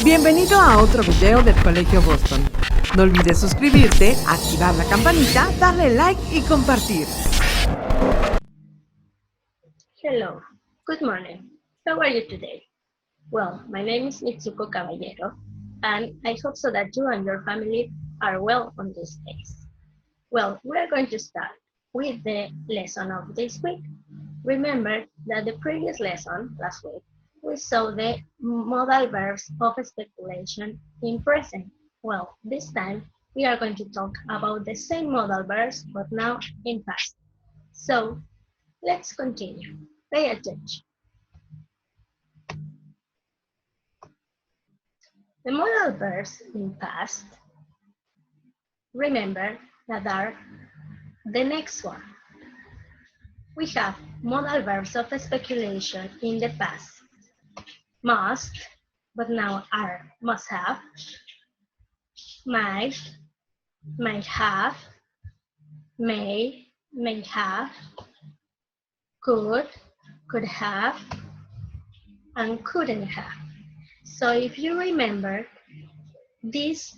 Bienvenido a otro video del Colegio Boston. No olvides suscribirte, activar la campanita, darle like y compartir. Hello, good morning. How are you today? Well, my name is Mitsuko Caballero, and I hope so that you and your family are well on these days. Well, we are going to start with the lesson of this week. Remember that the previous lesson, last week, we saw the modal verbs of speculation in present. Well, this time we are going to talk about the same modal verbs, but now in past. So, let's continue. Pay attention. The modal verbs in past, remember that are the next one. We have modal verbs of speculation in the past. Must, but now are must have, might have, may have, could have, and couldn't have. So if you remember, these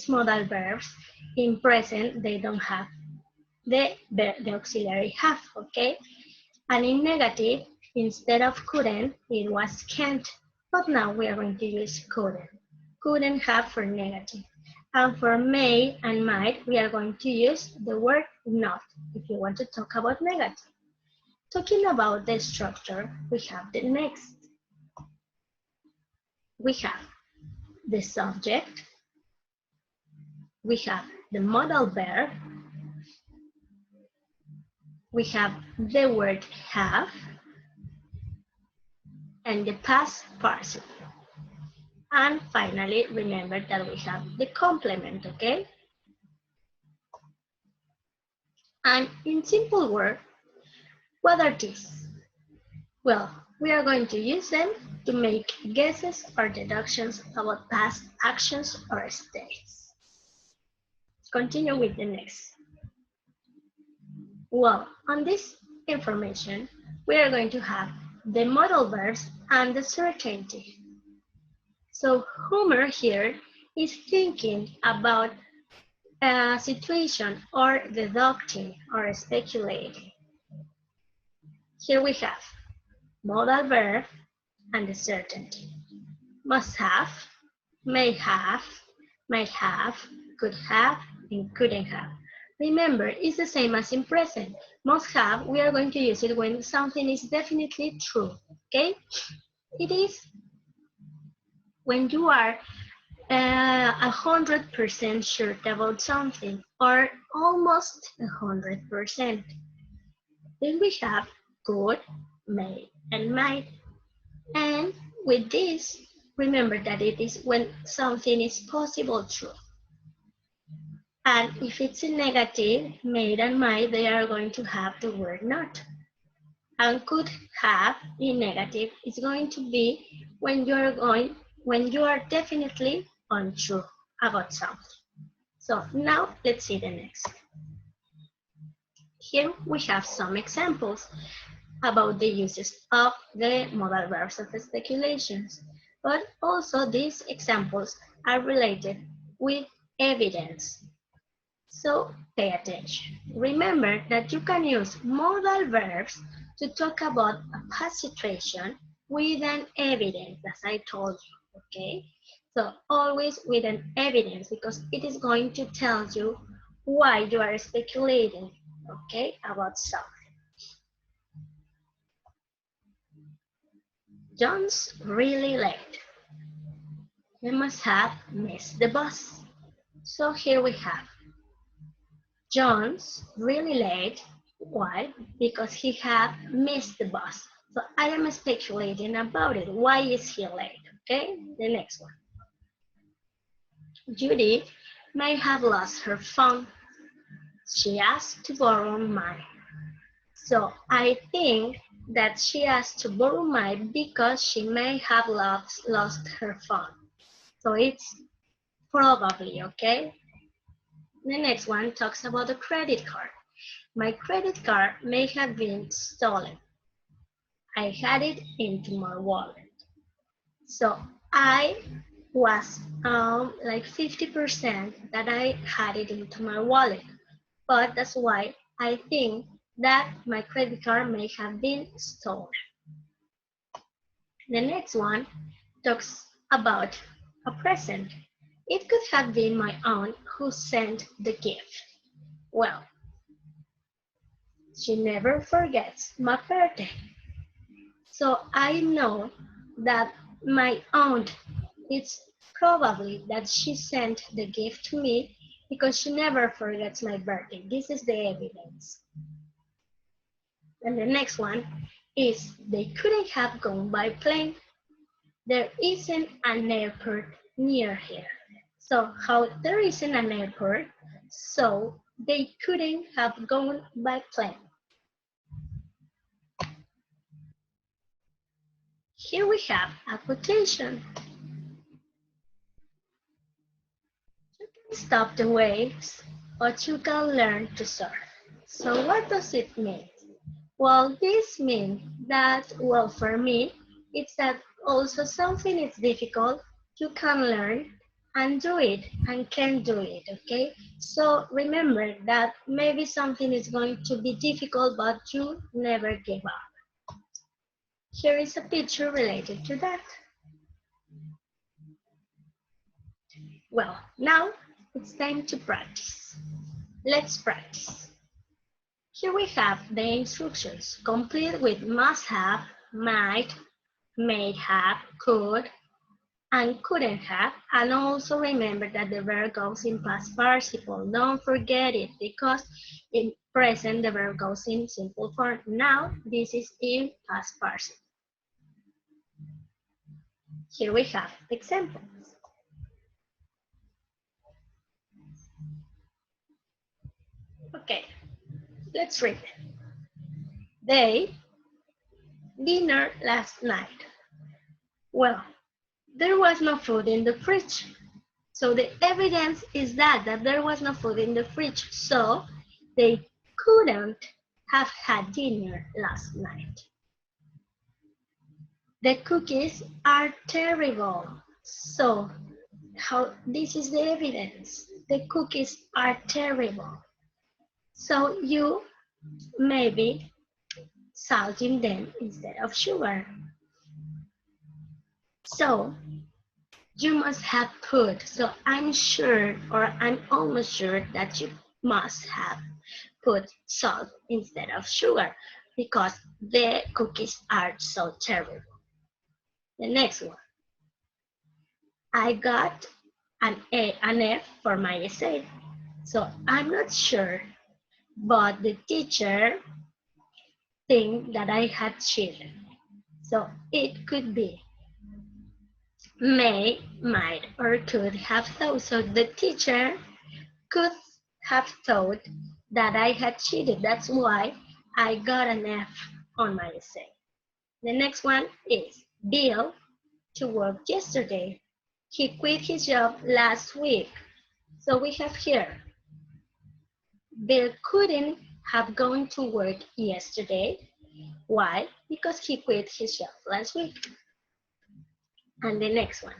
modal verbs in present, they don't have the auxiliary have, okay? And in negative, instead of couldn't, it was can't. But now we are going to use couldn't. Couldn't have for negative. And for may and might, we are going to use the word not if you want to talk about negative. Talking about the structure, we have the next. We have the subject. We have the modal verb. We have the word have. And the past participle. And finally, remember that we have the complement, okay? And in simple words, what are these? Well, we are going to use them to make guesses or deductions about past actions or states. Let's continue with the next. Well, on this information, we are going to have the modal verbs and the certainty. So Homer here is thinking about a situation or deducting or speculating. Here we have modal verb and the certainty. Must have, may have, might have, could have, and couldn't have. Remember, it's the same as in present. Must have, we are going to use it when something is definitely true, okay? It is when you are 100% sure about something, or almost 100%. Then we have could, may, and might. And with this, remember that it is when something is possible true. And if it's a negative, may and might, they are going to have the word not. And could have in negative is going to be when you are definitely untrue about something. So now let's see the next. Here we have some examples about the uses of the modal verbs of speculations, but also these examples are related with evidence. So pay attention. Remember that you can use modal verbs to talk about a past situation with an evidence, as I told you, okay? So always with an evidence, because it is going to tell you why you are speculating, okay, about something. John's really late. He must have missed the bus. So here we have John's really late. Why? Because he had missed the bus. So I am speculating about it. Why is he late? Okay, the next one. Judy may have lost her phone. She asked to borrow mine. So I think that she asked to borrow mine because she may have lost her phone. So it's probably, okay? The next one talks about the credit card. My credit card may have been stolen. I had it into my wallet. So I was like 50% that I had it into my wallet, but that's why I think that my credit card may have been stolen. The next one talks about a present. It could have been my aunt who sent the gift. Well, she never forgets my birthday. So I know that my aunt, it's probably that she sent the gift to me because she never forgets my birthday. This is the evidence. And the next one is they couldn't have gone by plane. There isn't an airport near here. So how there isn't an airport, so they couldn't have gone by plane. Here we have a quotation. You can stop the waves, but you can learn to surf. So what does it mean? Well, this means that, well, for me, it's that also something is difficult, you can learn and do it and can do it, okay? So remember that maybe something is going to be difficult, but you never give up. Here is a picture related to that. Well, now it's time to practice. Let's practice. Here we have the instructions, complete with must have, might, may have, could, and couldn't have. And also remember that the verb goes in past participle. Don't forget it because in present the verb goes in simple form. Now this is in past participle. Here we have examples. Okay, let's read it. They dinner last night. Well, there was no food in the fridge. So the evidence is that there was no food in the fridge. So they couldn't have had dinner last night. The cookies are terrible. So how this is the evidence. The cookies are terrible. So you maybe salting them instead of sugar. So you must have put, so I'm sure or I'm almost sure that you must have put salt instead of sugar because the cookies are so terrible. The next one. I got an F for my essay. So I'm not sure, but the teacher think that I had cheated. So it could be may, might, or could have thought. So the teacher could have thought that I had cheated. That's why I got an F on my essay. The next one is Bill to work yesterday. He quit his job last week. So we have here, Bill couldn't have gone to work yesterday. Why? Because he quit his job last week. And the next one,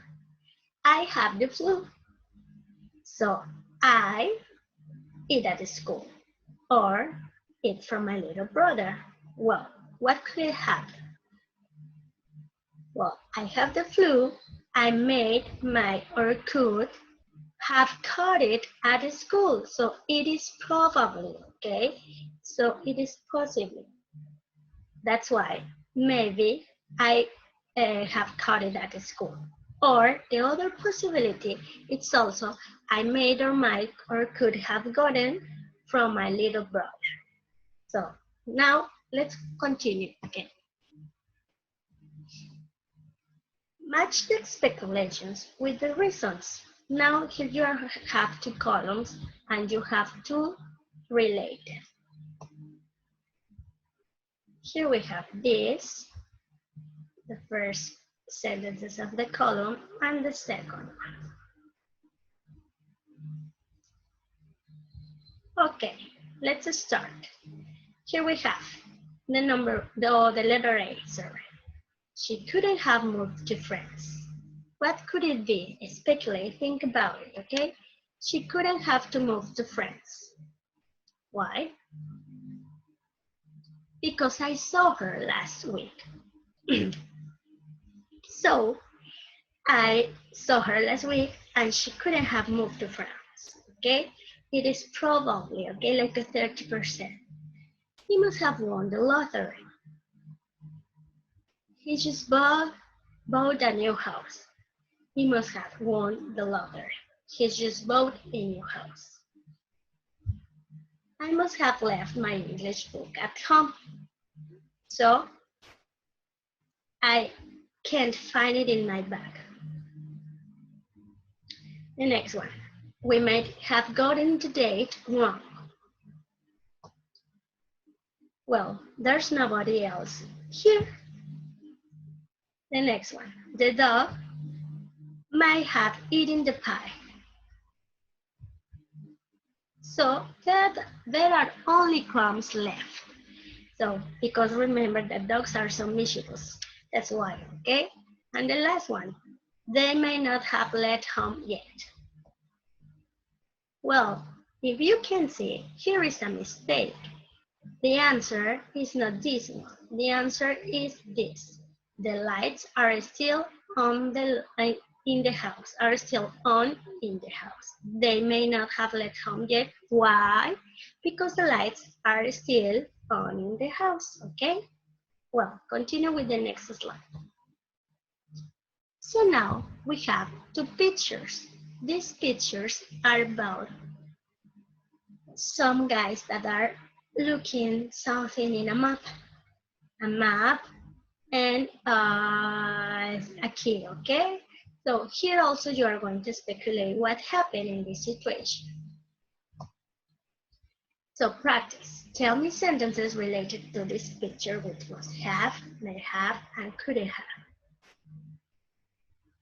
I have the flu. So I eat at school or eat from my little brother. Well, what could it happen? Well, I have the flu. I made, might, or could have caught it at school. So it is probably, okay? So it is possibly. That's why maybe I have caught it at school. Or the other possibility, it's also I made or might or could have gotten from my little brother. So now let's continue again. Match the speculations with the reasons. Now here you have two columns and you have two related. Here we have this, the first sentences of the column and the second one. Okay, let's start. Here we have the letter A, sorry. She couldn't have moved to France. What could it be? Speculate, think about it, okay? She couldn't have to move to France. Why? Because I saw her last week. So, I saw her last week and she couldn't have moved to France, okay? It is probably, okay, like a 30%. He must have won the lottery. He just bought a new house. He must have won the lottery. He's just bought a new house. I must have left my English book at home. So I can't find it in my bag. The next one. We might have gotten the date wrong. Well, there's nobody else here. The next one. The dog might have eaten the pie. So there are only crumbs left. So, because remember that dogs are so mischievous. That's why, okay? And the last one. They may not have left home yet. Well, if you can see, here is a mistake. The answer is not this one. The answer is this. The lights are still on in the house, are still on in the house. They may not have left home yet. Why? Because the lights are still on in the house, okay? Well, continue with the next slide. So now we have two pictures. These pictures are about some guys that are looking something in a map and a key, okay? So here also you are going to speculate what happened in this situation. So practice. Tell me sentences related to this picture which must have, may have, and couldn't have.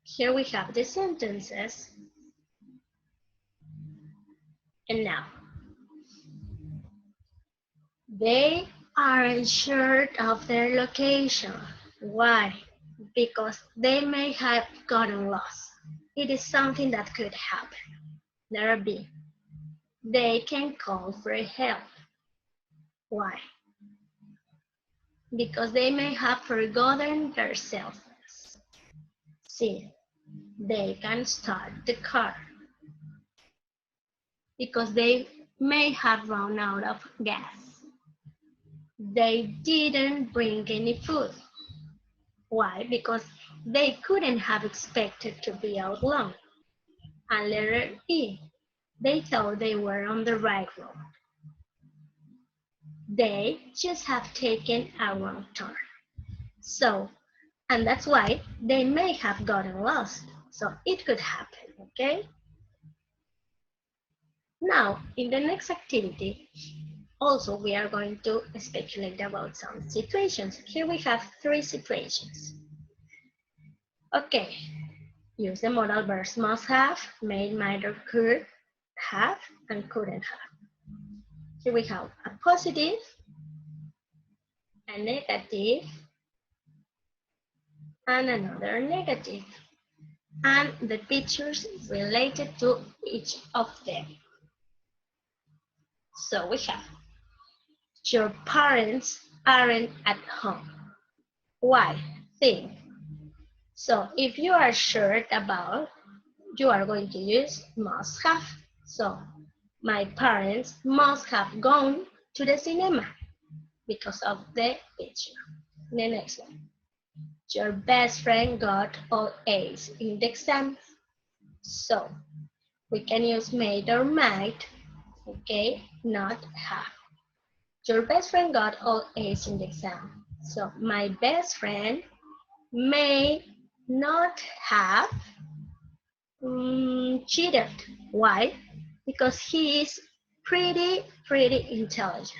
Here we have the sentences. And now, they aren't sure of their location. Why? Because they may have gotten lost. It is something that could happen. Letter B. They can call for help. Why? Because they may have forgotten their cell phones. C. They can start the car. Because they may have run out of gas. They didn't bring any food. Why? Because they couldn't have expected to be out long. And letter E, they thought they were on the right road. They just have taken a wrong turn. So, and that's why they may have gotten lost. So it could happen, okay? Now, in the next activity, also we are going to speculate about some situations. Here we have 3 situations. Okay, use the modal verbs must have, may, might, or could have, and couldn't have. Here we have a positive, a negative, and another negative. And the pictures related to each of them. So we have, your parents aren't at home. Why? Think. So if you are sure about, you are going to use must have. So my parents must have gone to the cinema because of the picture. The next one. Your best friend got all A's in the exam. So we can use made or might, okay, not have. Your best friend got all A's in the exam. So my best friend may not have cheated. Why? Because he is pretty intelligent.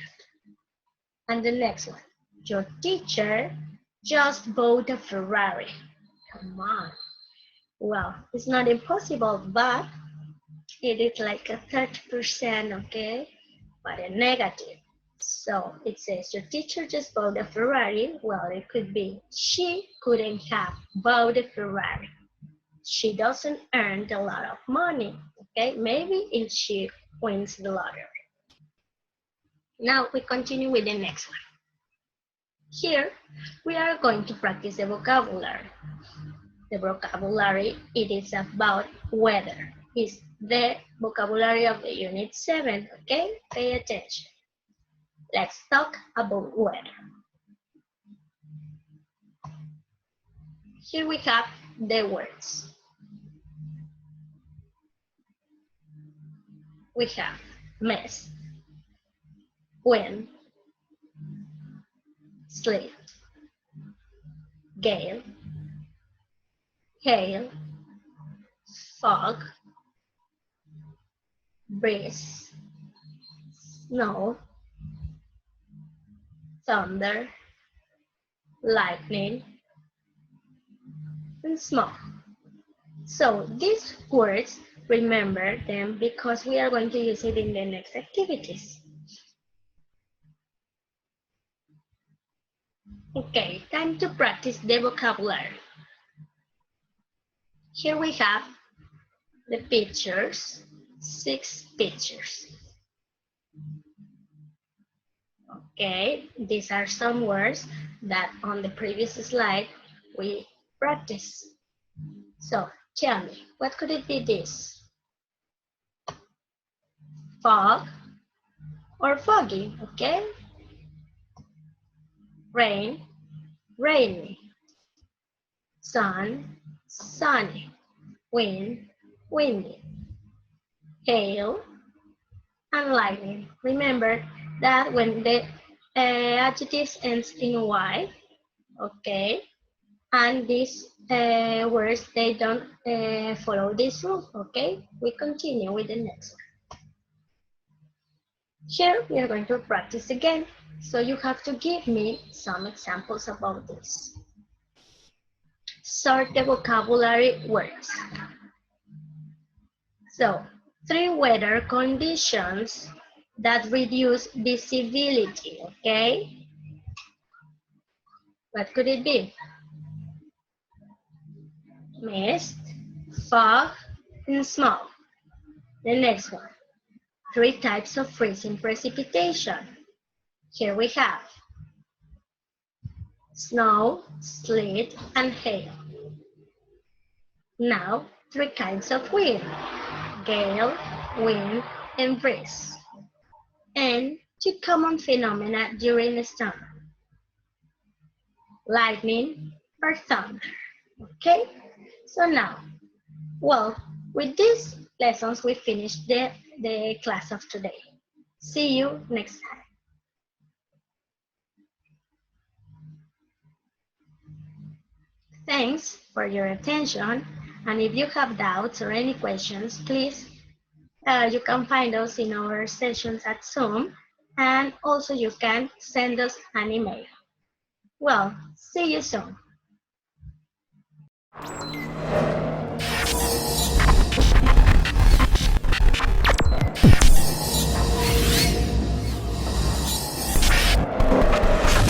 And the next one, your teacher just bought a Ferrari. Come on. Well, it's not impossible, but it is like a 30%, okay? But a negative. So it says your teacher just bought a Ferrari. Well, it could be she couldn't have bought a Ferrari. She doesn't earn a lot of money. Okay, maybe if she wins the lottery. Now we continue with the next one. Here we are going to practice the vocabulary. The vocabulary, it is about weather. It's the vocabulary of the unit 7, okay? Pay attention. Let's talk about weather. Here we have the words. We have mist, wind, sleet, gale, hail, fog, breeze, snow, thunder, lightning, and smoke. So these words, remember them because we are going to use it in the next activities. Okay, time to practice the vocabulary. Here we have the pictures, 6 pictures. Okay, these are some words that on the previous slide we practiced. So tell me, what could it be this? Fog or foggy, okay? Rain, rainy. Sun, sunny. Wind, windy. Hail, and lightning. Remember that when the adjectives ends in Y, okay, and these words, they don't follow this rule, okay? We continue with the next one. Here, we are going to practice again, so you have to give me some examples about this. Sort the vocabulary words. So, 3 weather conditions that reduce visibility, okay? What could it be? Mist, fog, and smoke. The next one, 3 types of freezing precipitation. Here we have snow, sleet, and hail. Now, 3 kinds of wind, gale, wind, and breeze. And 2 common phenomena during a storm, lightning or thunder. Okay, so now, well, with these lessons, we finished the class of today. See you next time. Thanks for your attention. And if you have doubts or any questions, please, you can find us in our sessions at Zoom. And also you can send us an email. Well, see you soon.